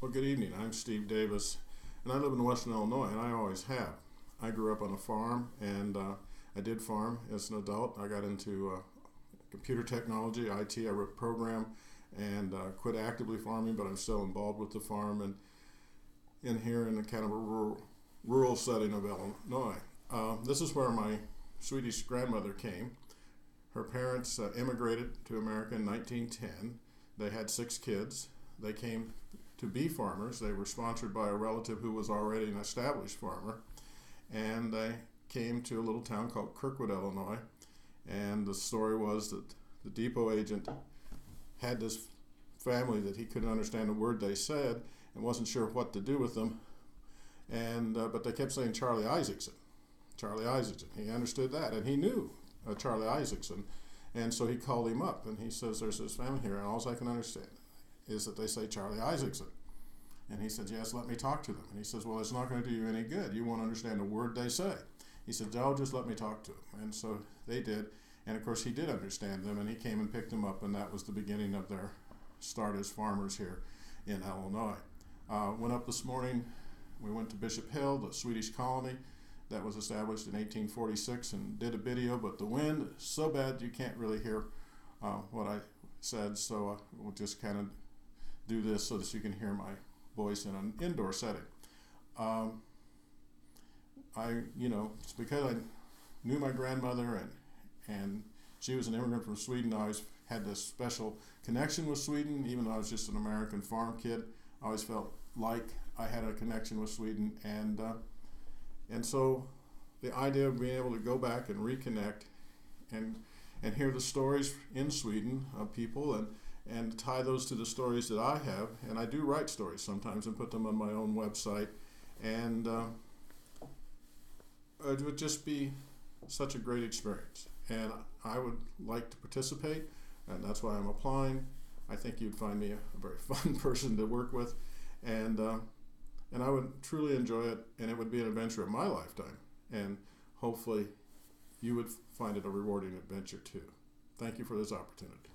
Well, good evening. I'm Steve Davis, and I live in Western Illinois, and I always have. I grew up on a farm, and I did farm as an adult. I got into computer technology, IT. I wrote program, and quit actively farming, but I'm still involved with the farm and in here in a kind of a rural setting of Illinois. This is where my Swedish grandmother came. Her parents immigrated to America in 1910. They had 6 kids. They came to be farmers. They were sponsored by a relative who was already an established farmer, and they came to a little town called Kirkwood, Illinois. And the story was that the depot agent had this family that he couldn't understand a word they said and wasn't sure what to do with them, and but they kept saying Charlie Isaacson, Charlie Isaacson. He understood that, and he knew Charlie Isaacson, and so he called him up, and he says, "There's this family here, and all I can understand is that they say Charlie Isaacson." And he said, "Yes, let me talk to them." And he says, "Well, it's not going to do you any good. You won't understand a word they say." He said, "No, just let me talk to them." And so they did. And of course, he did understand them, and he came and picked them up, and that was the beginning of their start as farmers here in Illinois. Went up this morning. We went to Bishop Hill, the Swedish colony that was established in 1846, and did a video, but the wind is so bad you can't really hear what I said, so we'll just kind of do this so that you can hear my voice in an indoor setting. It's because I knew my grandmother, and she was an immigrant from Sweden. I always had this special connection with Sweden, even though I was just an American farm kid. I always felt like I had a connection with Sweden, and so the idea of being able to go back and reconnect and hear the stories in Sweden of people and tie those to the stories that I have. And I do write stories sometimes and put them on my own website. And it would just be such a great experience. And I would like to participate, and that's why I'm applying. I think you'd find me a very fun person to work with. And I would truly enjoy it, and it would be an adventure of my lifetime. And hopefully you would find it a rewarding adventure too. Thank you for this opportunity.